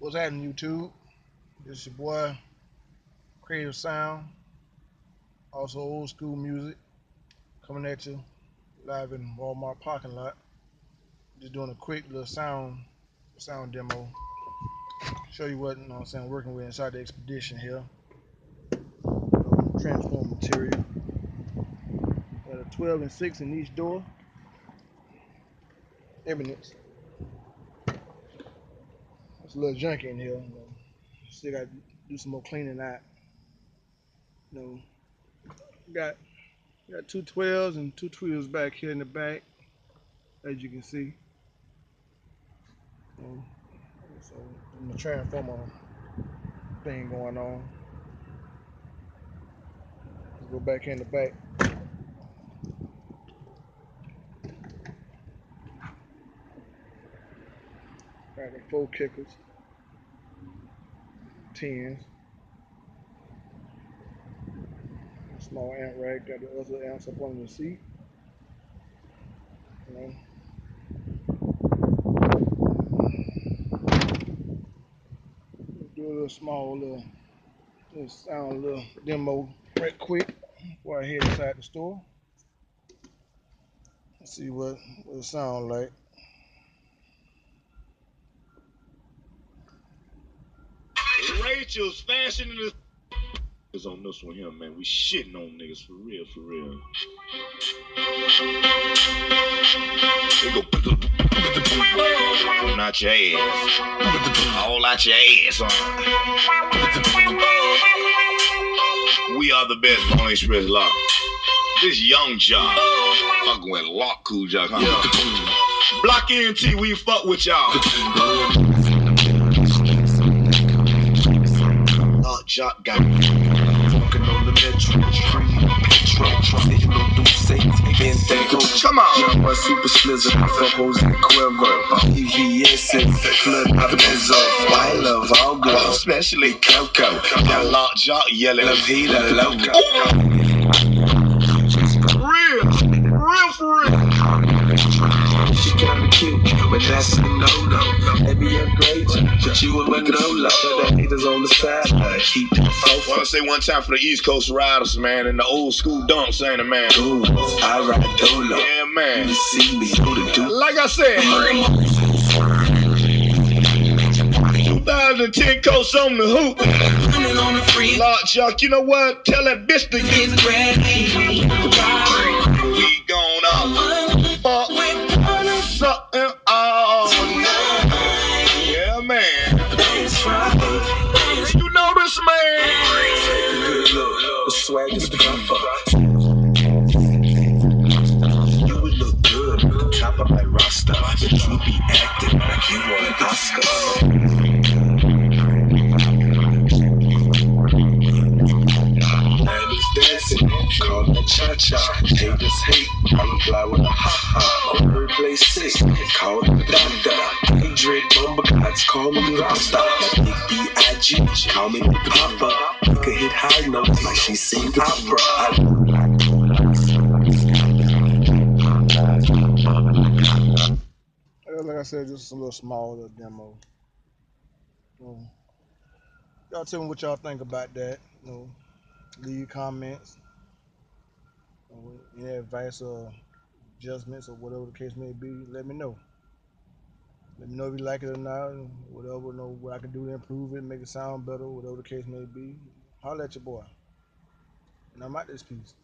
What's happening, YouTube? This your boy, Creative Sound, also old school music, coming at you live in Walmart parking lot. Just doing a quick little sound demo. Show you what I'm saying, working with inside the Expedition here. Transform material. Got a 12 and 6 in each door. Eminence. It's a little junky in here. Still got to do some more cleaning out. Got two 12s and two 12s back here in the back, as you can see. So the transformer thing going on. Let's go back in the back. Got the 4 kickers, 10s, small amp rack. Got the other amps up on the seat. Do a little small little sound little demo right quick before I head inside the store. Let's see what it sounds like. Rachel's fashion in the is on this one here, man. We shitting on niggas for real, for real. They go put the out your ass. All out your ass. We are the best Pony Express Lock. This young job. Fucking with Lock Cool Jock. Yeah. Block NT, we fuck with y'all. Jock got walking on the metro street. Come on. My super slizzer for Jose Cuervo. EVS and flood the Benzo. I love all girls, especially Coco. That Lock Jock yelling, La Vida Loca. Real for real. She kinda cute, but that's a no-no. Maybe a great, but you a no-no. That haters on the side, keep the focus. Wanna say one time for the East Coast riders, man, and the old school dunks, ain't it, man? Ooh, I ride dolo. Yeah, man. You see me, who the dude? Like I said, 2010 coast on the hoop. On the free Lock Jock, you know what? Tell that bitch to get ready. We gon' fuck something all night. Yeah, man. You know this, man. The swag is proper. You would look good at the top of my roster, but you be acting like you want an Oscar. Dancing, call that cha-cha. Haters hate, I'm fly with a ha-ha. On her place 6, call the doctor. Adrian Bomber Gods, call me Rasta. Big B.I.G., call me Big Papa. You can hit high notes like she sing opera. Like I said, just a little small little demo. Y'all tell me what y'all think about that. Leave comments. Any advice or adjustments or whatever the case may be, let me know. Let me know if you like it or not, whatever, what I can do to improve it, make it sound better, whatever the case may be. Holler at your boy. And I'm out this piece.